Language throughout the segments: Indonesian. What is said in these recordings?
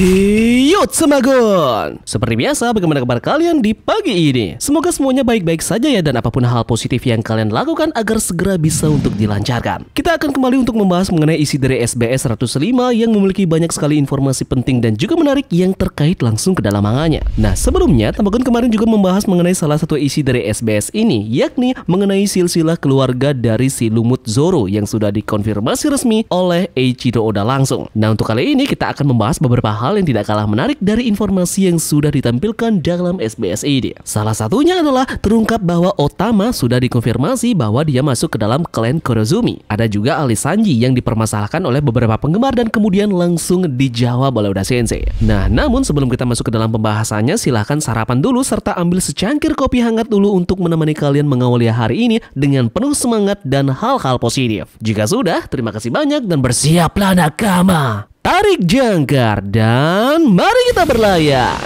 Hiyo Semagon. Seperti biasa, bagaimana kabar kalian di pagi ini? Semoga semuanya baik-baik saja ya, dan apapun hal positif yang kalian lakukan agar segera bisa untuk dilancarkan. Kita akan kembali untuk membahas mengenai isi dari SBS 105 yang memiliki banyak sekali informasi penting dan juga menarik yang terkait langsung ke dalam mangannya. Nah, sebelumnya Tamagon kemarin juga membahas mengenai salah satu isi dari SBS ini, yakni mengenai silsilah keluarga dari si Lumut Zoro yang sudah dikonfirmasi resmi oleh Eiichiro Oda langsung. Nah, untuk kali ini kita akan membahas beberapa hal yang tidak kalah menarik dari informasi yang sudah ditampilkan dalam SBS ini. Salah satunya adalah terungkap bahwa Otama sudah dikonfirmasi bahwa dia masuk ke dalam klan Kurozumi. Ada juga alis Sanji yang dipermasalahkan oleh beberapa penggemar dan kemudian langsung dijawab oleh Oda Sensei. Nah, namun sebelum kita masuk ke dalam pembahasannya, silahkan sarapan dulu serta ambil secangkir kopi hangat dulu untuk menemani kalian mengawali hari ini dengan penuh semangat dan hal-hal positif. Jika sudah, terima kasih banyak dan bersiaplah nakama. Tarik jangkar dan mari kita berlayar.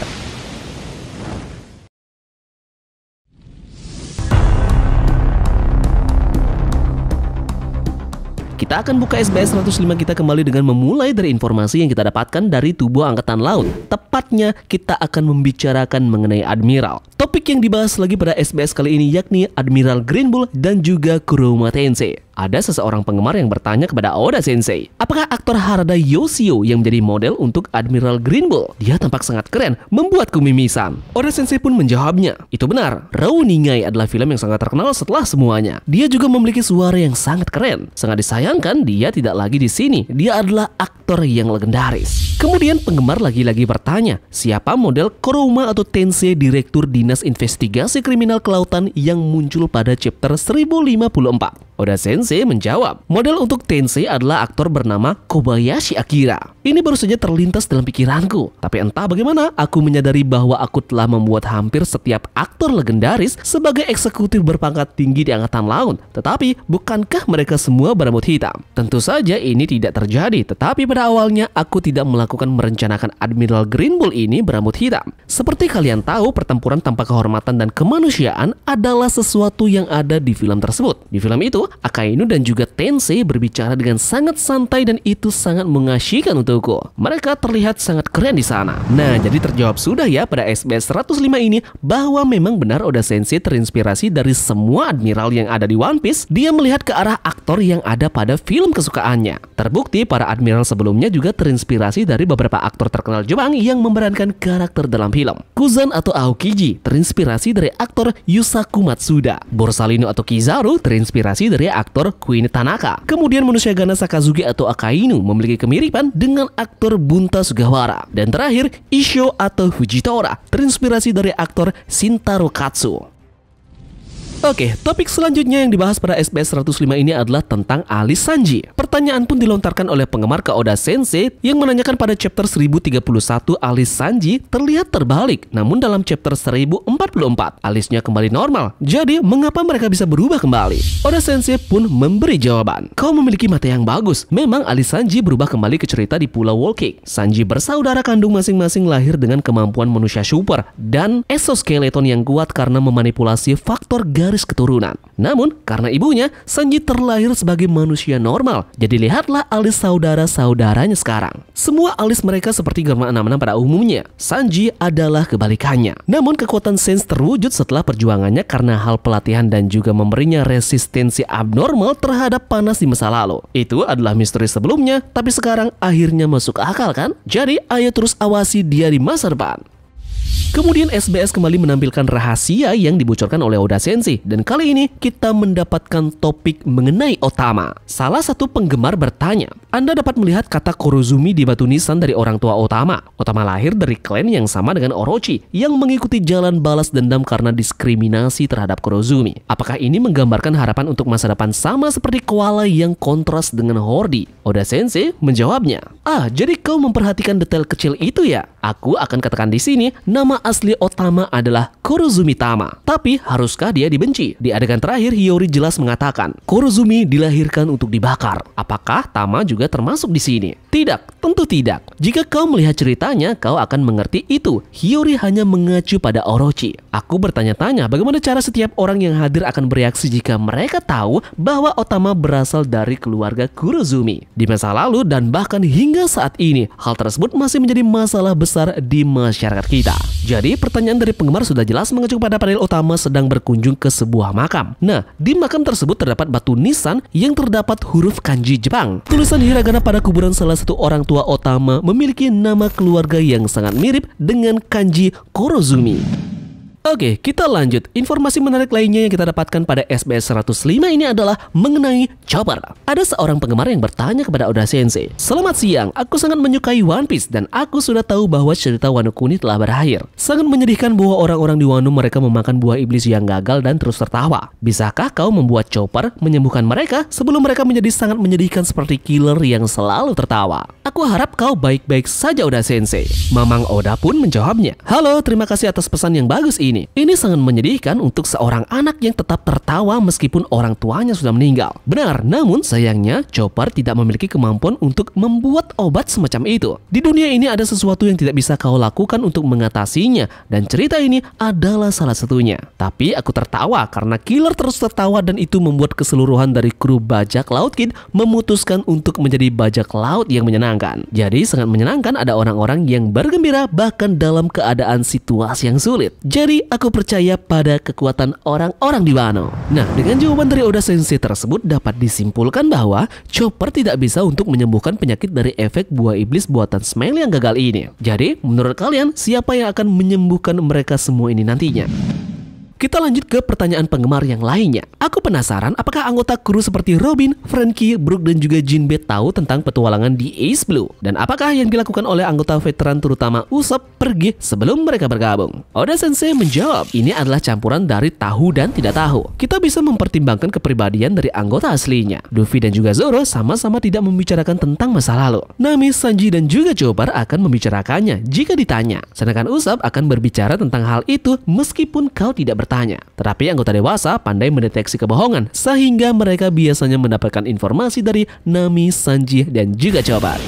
Kita akan buka SBS 105 kita kembali dengan memulai dari informasi yang kita dapatkan dari tubuh Angkatan Laut. Tepatnya kita akan membicarakan mengenai Admiral. Topik yang dibahas lagi pada SBS kali ini yakni Admiral Green Bull dan juga Kuroma Tensei. Ada seseorang penggemar yang bertanya kepada Oda Sensei, apakah aktor Harada Yoshio yang menjadi model untuk Admiral Green Bull? Dia tampak sangat keren, membuatku mimisan. Oda Sensei pun menjawabnya, itu benar, Rouningai adalah film yang sangat terkenal setelah semuanya. Dia juga memiliki suara yang sangat keren. Sangat disayangkan dia tidak lagi di sini. Dia adalah aktor yang legendaris. Kemudian penggemar lagi-lagi bertanya, siapa model Kuroma atau Tensei, Direktur Dinas Investigasi Kriminal Kelautan yang muncul pada chapter 1054? Oda Sensei menjawab, model untuk Tensei adalah aktor bernama Kobayashi Akira. Ini baru saja terlintas dalam pikiranku, tapi entah bagaimana aku menyadari bahwa aku telah membuat hampir setiap aktor legendaris sebagai eksekutif berpangkat tinggi di Angkatan Laut. Tetapi bukankah mereka semua berambut hitam? Tentu saja ini tidak terjadi, tetapi pada awalnya aku tidak melakukan merencanakan Admiral Green Bull ini berambut hitam. Seperti kalian tahu, pertempuran tanpa kehormatan dan kemanusiaan adalah sesuatu yang ada di film tersebut. Di film itu, Akainu dan juga Tensei berbicara dengan sangat santai dan itu sangat mengasyikkan untukku. Mereka terlihat sangat keren di sana. Nah, jadi terjawab sudah ya pada SBS 105 ini bahwa memang benar Oda Sensei terinspirasi dari semua admiral yang ada di One Piece. Dia melihat ke arah aktor yang ada pada film kesukaannya. Terbukti para admiral sebelumnya juga terinspirasi dari beberapa aktor terkenal Jepang yang memerankan karakter dalam film. Kuzan atau Aokiji terinspirasi dari aktor Yusaku Matsuda. Borsalino atau Kizaru terinspirasi dari aktor Queen Tanaka. Kemudian manusia Gana Sakazuki atau Akainu memiliki kemiripan dengan aktor Bunta Sugawara. Dan terakhir, Issho atau Fujitora terinspirasi dari aktor Shintaro Katsu. Oke, topik selanjutnya yang dibahas pada SBS 105 ini adalah tentang alis Sanji. Pertanyaan pun dilontarkan oleh penggemar ke Oda Sensei yang menanyakan pada chapter 1031 alis Sanji terlihat terbalik, namun dalam chapter 1044 alisnya kembali normal. Jadi, mengapa mereka bisa berubah kembali? Oda Sensei pun memberi jawaban. Kau memiliki mata yang bagus. Memang alis Sanji berubah kembali ke cerita di Pulau Wall Cake. Sanji bersaudara kandung masing-masing lahir dengan kemampuan manusia super dan exoskeleton yang kuat karena memanipulasi faktor garis keturunan. Namun, karena ibunya, Sanji terlahir sebagai manusia normal. Jadi lihatlah alis saudara-saudaranya sekarang. Semua alis mereka seperti Germa 66 pada umumnya. Sanji adalah kebalikannya. Namun, kekuatan Sense terwujud setelah perjuangannya karena hal pelatihan dan juga memberinya resistensi abnormal terhadap panas di masa lalu. Itu adalah misteri sebelumnya, tapi sekarang akhirnya masuk akal kan? Jadi, ayo terus awasi dia di masa depan. Kemudian SBS kembali menampilkan rahasia yang dibocorkan oleh Oda Sensei, dan kali ini kita mendapatkan topik mengenai Otama. Salah satu penggemar bertanya, Anda dapat melihat kata Kurozumi di batu nisan dari orang tua Otama. Otama lahir dari klan yang sama dengan Orochi yang mengikuti jalan balas dendam karena diskriminasi terhadap Kurozumi. Apakah ini menggambarkan harapan untuk masa depan sama seperti koala yang kontras dengan Hordi? Oda Sensei menjawabnya, jadi kau memperhatikan detail kecil itu ya? Aku akan katakan di sini, nama asli Otama adalah Kurozumi Tama. Tapi haruskah dia dibenci? Di adegan terakhir, Hiyori jelas mengatakan, Kurozumi dilahirkan untuk dibakar. Apakah Tama juga termasuk di sini? Tidak, Tentu tidak. Jika kau melihat ceritanya, kau akan mengerti itu. Hiyori hanya mengacu pada Orochi. Aku bertanya-tanya bagaimana cara setiap orang yang hadir akan bereaksi jika mereka tahu bahwa Otama berasal dari keluarga Kurozumi. Di masa lalu dan bahkan hingga saat ini, hal tersebut masih menjadi masalah besar di masyarakat kita. Jadi pertanyaan dari penggemar sudah jelas mengacu pada panel Otama sedang berkunjung ke sebuah makam. Nah, di makam tersebut terdapat batu nisan yang terdapat huruf kanji Jepang. Tulisan hiragana pada kuburan salah satu orang tua Otama memiliki nama keluarga yang sangat mirip dengan kanji Kurozumi. Oke, kita lanjut. Informasi menarik lainnya yang kita dapatkan pada SBS 105 ini adalah mengenai Chopper. Ada seorang penggemar yang bertanya kepada Oda Sensei, "Selamat siang, aku sangat menyukai One Piece dan aku sudah tahu bahwa cerita Wano Kuni telah berakhir. Sangat menyedihkan bahwa orang-orang di Wano mereka memakan buah iblis yang gagal dan terus tertawa. Bisakah kau membuat Chopper menyembuhkan mereka sebelum mereka menjadi sangat menyedihkan seperti killer yang selalu tertawa? Aku harap kau baik-baik saja, Oda Sensei." Mamang Oda pun menjawabnya, "Halo, terima kasih atas pesan yang bagus ini. Ini sangat menyedihkan untuk seorang anak yang tetap tertawa meskipun orang tuanya sudah meninggal. Benar, namun sayangnya Chopper tidak memiliki kemampuan untuk membuat obat semacam itu. Di dunia ini ada sesuatu yang tidak bisa kau lakukan untuk mengatasinya dan cerita ini adalah salah satunya. Tapi aku tertawa karena killer terus tertawa dan itu membuat keseluruhan dari kru bajak laut Kid memutuskan untuk menjadi bajak laut yang menyenangkan. Jadi sangat menyenangkan ada orang-orang yang bergembira bahkan dalam keadaan situasi yang sulit. Jadi aku percaya pada kekuatan orang-orang di Wano." Nah, dengan jawaban dari Oda Sensei tersebut dapat disimpulkan bahwa Chopper tidak bisa untuk menyembuhkan penyakit dari efek buah iblis buatan Smiley yang gagal ini. Jadi, menurut kalian siapa yang akan menyembuhkan mereka semua ini nantinya? Kita lanjut ke pertanyaan penggemar yang lainnya. Aku penasaran apakah anggota kru seperti Robin, Franky, Brook, dan juga Jinbe tahu tentang petualangan di Ace Blue? Dan apakah yang dilakukan oleh anggota veteran terutama Usopp pergi sebelum mereka bergabung? Oda Sensei menjawab, ini adalah campuran dari tahu dan tidak tahu. Kita bisa mempertimbangkan kepribadian dari anggota aslinya. Luffy dan juga Zoro sama-sama tidak membicarakan tentang masa lalu. Nami, Sanji, dan juga Chopper akan membicarakannya jika ditanya. Sedangkan Usopp akan berbicara tentang hal itu meskipun kau tidak bertanya. Tetapi anggota dewasa pandai mendeteksi kebohongan sehingga mereka biasanya mendapatkan informasi dari Nami, Sanji, dan juga Chopper.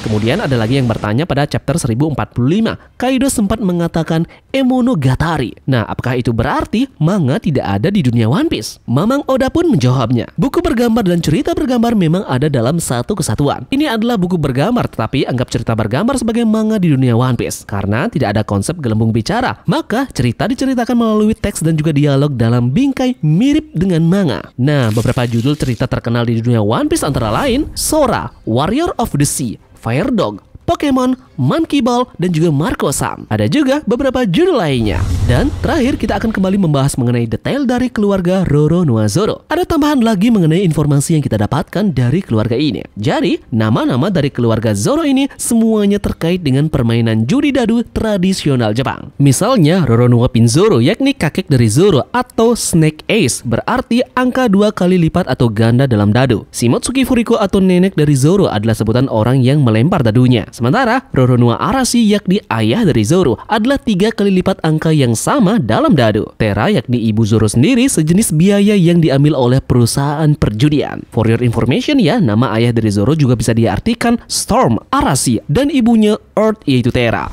Kemudian ada lagi yang bertanya pada chapter 1045. Kaido sempat mengatakan Emonogatari. Nah, apakah itu berarti manga tidak ada di dunia One Piece? Mamang Oda pun menjawabnya, buku bergambar dan cerita bergambar memang ada dalam satu kesatuan. Ini adalah buku bergambar, tetapi anggap cerita bergambar sebagai manga di dunia One Piece. Karena tidak ada konsep gelembung bicara, maka cerita diceritakan melalui teks dan juga dialog dalam bingkai mirip dengan manga. Nah, beberapa judul cerita terkenal di dunia One Piece antara lain Sora, Warrior of the Sea, Fire Dog, Pokemon, Monkey Ball, dan juga Marco-san. Ada juga beberapa judul lainnya. Dan terakhir kita akan kembali membahas mengenai detail dari keluarga Roronoa-Zoro. Ada tambahan lagi mengenai informasi yang kita dapatkan dari keluarga ini. Jadi, nama-nama dari keluarga Zoro ini semuanya terkait dengan permainan judi dadu tradisional Jepang. Misalnya Roronoa Pinzoro yakni kakek dari Zoro atau Snake Ace berarti angka 2 kali lipat atau ganda dalam dadu. Shimotsuki Furiko atau nenek dari Zoro adalah sebutan orang yang melempar dadunya. Sementara Roronoa Arashi yakni ayah dari Zoro adalah 3 kali lipat angka yang sama dalam dadu. Tera yakni ibu Zoro sendiri sejenis biaya yang diambil oleh perusahaan perjudian. For your information ya, nama ayah dari Zoro juga bisa diartikan Storm Arashi dan ibunya Earth yaitu Tera.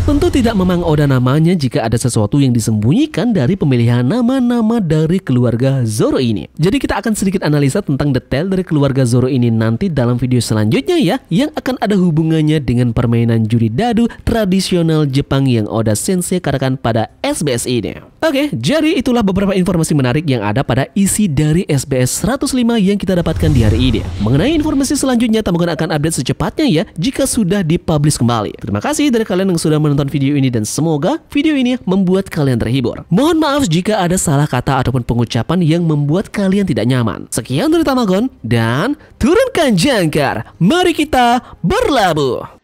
Tentu tidak memang Oda namanya jika ada sesuatu yang disembunyikan dari pemilihan nama-nama dari keluarga Zoro ini. Jadi kita akan sedikit analisa tentang detail dari keluarga Zoro ini nanti dalam video selanjutnya ya, yang akan ada hubungannya dengan permainan judi dadu tradisional Jepang yang Oda Sensei katakan pada SBS ini. Oke, jadi itulah beberapa informasi menarik yang ada pada isi dari SBS 105 yang kita dapatkan di hari ini. Mengenai informasi selanjutnya, Tambagan akan update secepatnya ya jika sudah dipublish kembali. Terima kasih dari kalian yang sudah menonton video ini dan semoga video ini membuat kalian terhibur. Mohon maaf jika ada salah kata ataupun pengucapan yang membuat kalian tidak nyaman. Sekian dari Tamagon dan turunkan jangkar. Mari kita berlabuh.